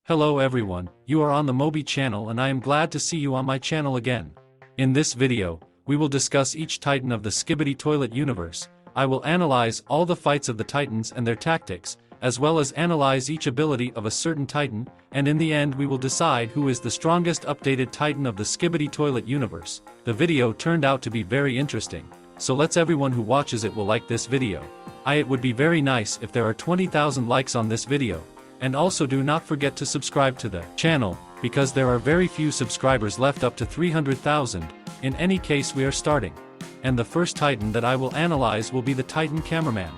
Hello everyone, you are on the Moby channel and I am glad to see you on my channel again. In this video, we will discuss each Titan of the SKIBIDI toilet universe. I will analyze all the fights of the Titans and their tactics, as well as analyze each ability of a certain Titan, and in the end we will decide who is the strongest updated Titan of the SKIBIDI toilet universe. The video turned out to be very interesting, so let's everyone who watches it will like this video. It would be very nice if there are 20,000 likes on this video. And also do not forget to subscribe to the channel, because there are very few subscribers left up to 300,000, in any case we are starting. And the first Titan that I will analyze will be the Titan Cameraman.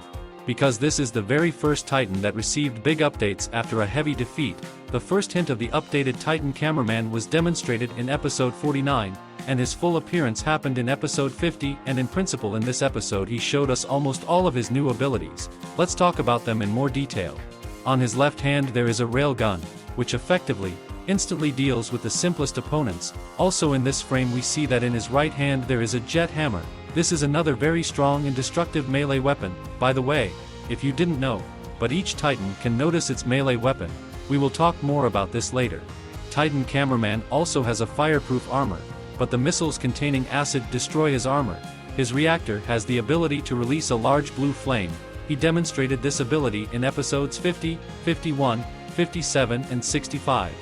Because this is the very first Titan that received big updates after a heavy defeat. The first hint of the updated Titan Cameraman was demonstrated in episode 49, and his full appearance happened in episode 50, and in principle in this episode he showed us almost all of his new abilities. Let's talk about them in more detail. On his left hand there is a railgun, which effectively, instantly deals with the simplest opponents. Also in this frame we see that in his right hand there is a jet hammer. This is another very strong and destructive melee weapon, by the way, if you didn't know, but each Titan can notice its melee weapon. We will talk more about this later. Titan Cameraman also has a fireproof armor, but the missiles containing acid destroy his armor. His reactor has the ability to release a large blue flame. He demonstrated this ability in episodes 50, 51, 57 and 65.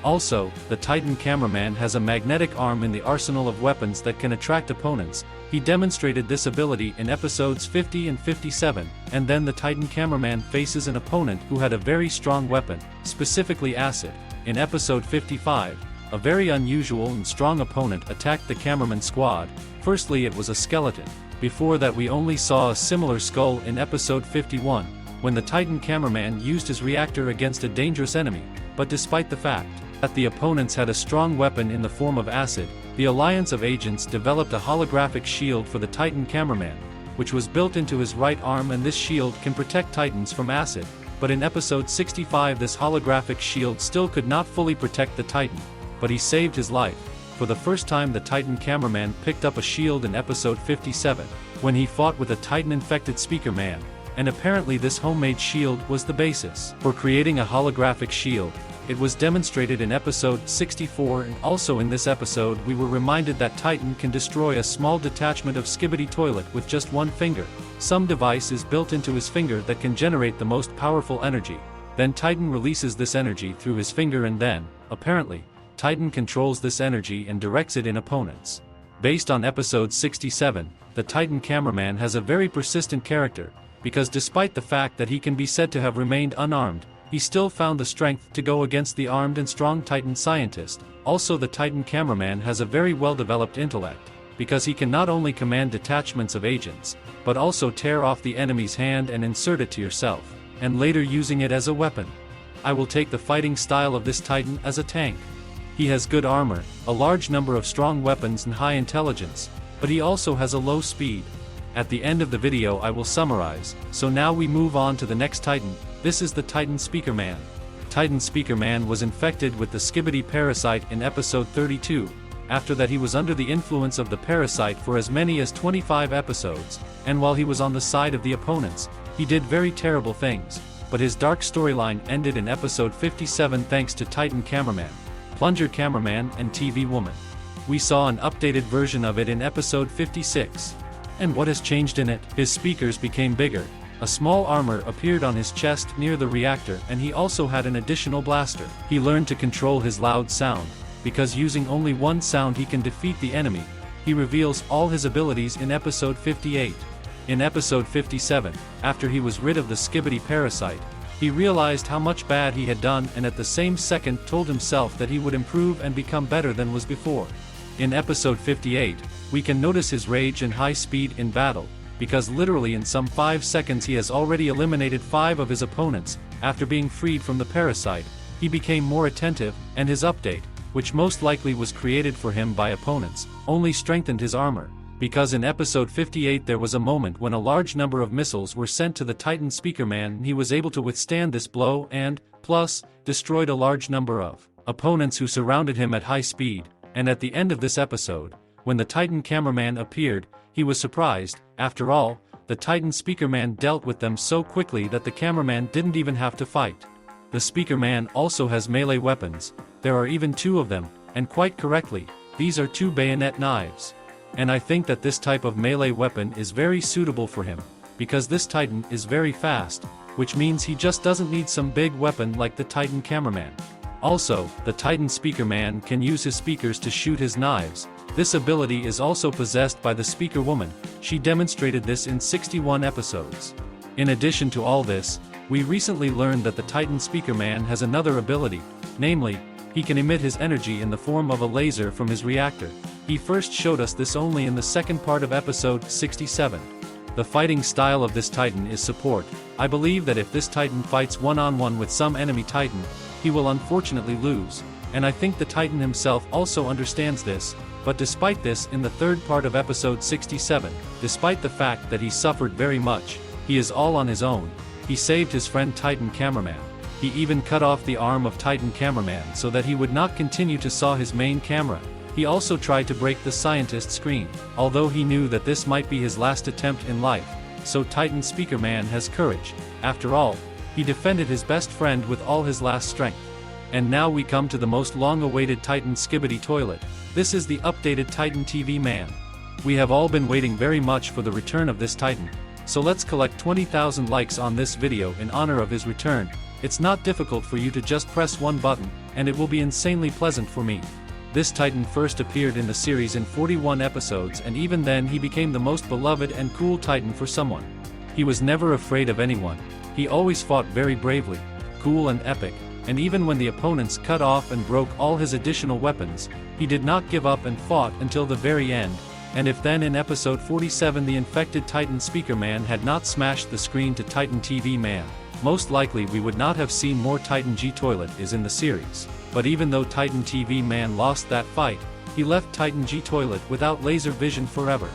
Also, the Titan Cameraman has a magnetic arm in the arsenal of weapons that can attract opponents. He demonstrated this ability in episodes 50 and 57, and then the Titan Cameraman faces an opponent who had a very strong weapon, specifically acid. In episode 55, a very unusual and strong opponent attacked the cameraman squad. Firstly it was a skeleton. Before that we only saw a similar skull in episode 51, when the Titan Cameraman used his reactor against a dangerous enemy, but despite the fact that the opponents had a strong weapon in the form of acid, the Alliance of Agents developed a holographic shield for the Titan Cameraman, which was built into his right arm, and this shield can protect Titans from acid, but in episode 65 this holographic shield still could not fully protect the Titan, but he saved his life. For the first time the Titan Cameraman picked up a shield in episode 57, when he fought with a Titan-infected SPEAKERMAN, and apparently this homemade shield was the basis for creating a holographic shield. It was demonstrated in episode 64, and also in this episode we were reminded that Titan can destroy a small detachment of SKIBIDI toilet with just one finger. Some device is built into his finger that can generate the most powerful energy. Then Titan releases this energy through his finger, and then, apparently, Titan controls this energy and directs it in opponents. Based on episode 67, the Titan Cameraman has a very persistent character, because despite the fact that he can be said to have remained unarmed, he still found the strength to go against the armed and strong Titan scientist. Also the Titan Cameraman has a very well-developed intellect, because he can not only command detachments of agents, but also tear off the enemy's hand and insert it to yourself, and later using it as a weapon. I will take the fighting style of this Titan as a tank. He has good armor, a large number of strong weapons and high intelligence, but he also has a low speed. At the end of the video I will summarize, so now we move on to the next Titan. This is the Titan SPEAKERMAN. Titan SPEAKERMAN was infected with the SKIBIDI parasite in episode 32. After that he was under the influence of the parasite for as many as 25 episodes, and while he was on the side of the opponents, he did very terrible things, but his dark storyline ended in episode 57 thanks to Titan Cameraman, Plunger Cameraman and TV Woman. We saw an updated version of it in episode 56. And what has changed in it? His speakers became bigger, a small armor appeared on his chest near the reactor, and he also had an additional blaster. He learned to control his loud sound, because using only one sound he can defeat the enemy. He reveals all his abilities in episode 58. In episode 57, after he was rid of the SKIBIDI parasite, he realized how much bad he had done, and at the same second told himself that he would improve and become better than was before. In episode 58, we can notice his rage and high speed in battle, because literally in some 5 seconds he has already eliminated 5 of his opponents. After being freed from the parasite, he became more attentive, and his update, which most likely was created for him by opponents, only strengthened his armor. Because in episode 58 there was a moment when a large number of missiles were sent to the Titan SPEAKERMAN, and he was able to withstand this blow and, plus, destroyed a large number of opponents who surrounded him at high speed. And at the end of this episode, when the Titan Cameraman appeared, he was surprised. After all, the Titan SPEAKERMAN dealt with them so quickly that the cameraman didn't even have to fight. The Speakerman also has melee weapons. There are even 2 of them, and quite correctly, these are 2 bayonet knives. And I think that this type of melee weapon is very suitable for him, because this Titan is very fast, which means he just doesn't need some big weapon like the Titan Cameraman. Also, the Titan Speakerman can use his speakers to shoot his knives. This ability is also possessed by the Speaker Woman. She demonstrated this in 61 episodes. In addition to all this, we recently learned that the Titan Speakerman has another ability, namely, he can emit his energy in the form of a laser from his reactor. He first showed us this only in the second part of episode 67. The fighting style of this Titan is support. I believe that if this Titan fights one-on-one with some enemy Titan, he will unfortunately lose, and I think the Titan himself also understands this, but despite this in the third part of episode 67, despite the fact that he suffered very much, he is all on his own. He saved his friend Titan Cameraman. He even cut off the arm of Titan Cameraman so that he would not continue to saw his main camera. He also tried to break the scientist's screen, although he knew that this might be his last attempt in life, so Titan Speakerman has courage. After all, he defended his best friend with all his last strength. And now we come to the most long-awaited Titan SKIBIDI toilet. This is the updated Titan TV Man. We have all been waiting very much for the return of this Titan, so let's collect 20,000 likes on this video in honor of his return. It's not difficult for you to just press one button, and it will be insanely pleasant for me. This Titan first appeared in the series in 41 episodes, and even then he became the most beloved and cool Titan for someone. He was never afraid of anyone. He always fought very bravely, cool and epic, and even when the opponents cut off and broke all his additional weapons, he did not give up and fought until the very end. And if then in episode 47 the infected Titan Speakerman had not smashed the screen to Titan TV Man, most likely we would not have seen more Titan G Toilet is in the series. But even though Titan TV Man lost that fight, he left Titan G Toilet without laser vision forever.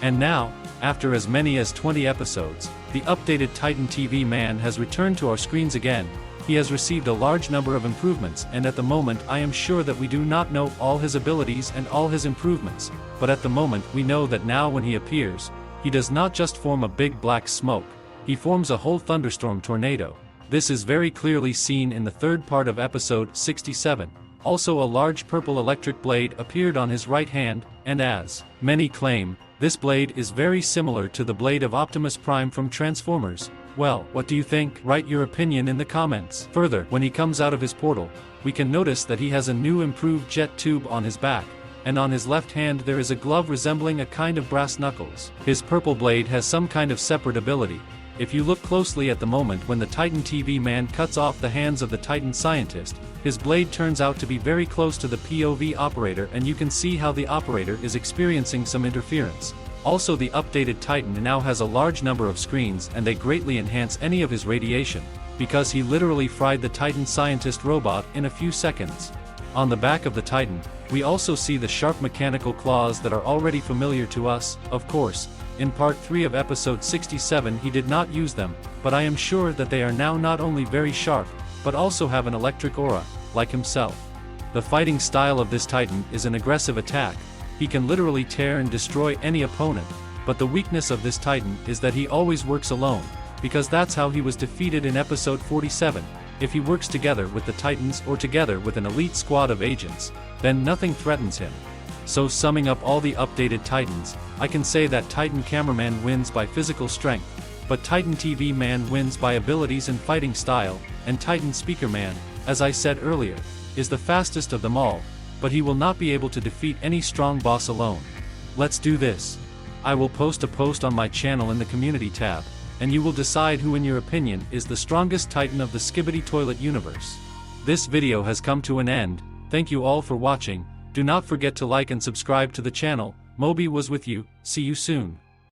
And now, after as many as 20 episodes, the updated Titan TV Man has returned to our screens again. He has received a large number of improvements, and at the moment I am sure that we do not know all his abilities and all his improvements, but at the moment we know that now when he appears, he does not just form a big black smoke, he forms a whole thunderstorm tornado. This is very clearly seen in the third part of episode 67. Also a large purple electric blade appeared on his right hand, and as many claim, this blade is very similar to the blade of Optimus Prime from Transformers. Well, what do you think? Write your opinion in the comments. Further, when he comes out of his portal, we can notice that he has a new improved jet tube on his back, and on his left hand there is a glove resembling a kind of brass knuckles. His purple blade has some kind of separate ability. If you look closely at the moment when the Titan TV Man cuts off the hands of the Titan scientist, his blade turns out to be very close to the POV operator, and you can see how the operator is experiencing some interference. Also, the updated Titan now has a large number of screens, and they greatly enhance any of his radiation, because he literally fried the Titan scientist robot in a few seconds. On the back of the Titan, we also see the sharp mechanical claws that are already familiar to us. Of course, in part 3 of episode 67 he did not use them, but I am sure that they are now not only very sharp, but also have an electric aura, like himself. The fighting style of this Titan is an aggressive attack. He can literally tear and destroy any opponent, but the weakness of this Titan is that he always works alone, because that's how he was defeated in episode 47. If he works together with the Titans or together with an elite squad of agents, then nothing threatens him. So summing up all the updated Titans, I can say that Titan Cameraman wins by physical strength, but Titan TV Man wins by abilities and fighting style, and Titan Speakerman, as I said earlier, is the fastest of them all, but he will not be able to defeat any strong boss alone. Let's do this. I will post a post on my channel in the community tab, and you will decide who in your opinion is the strongest Titan of the SKIBIDI Toilet universe. This video has come to an end. Thank you all for watching. Do not forget to like and subscribe to the channel. Moby was with you. See you soon.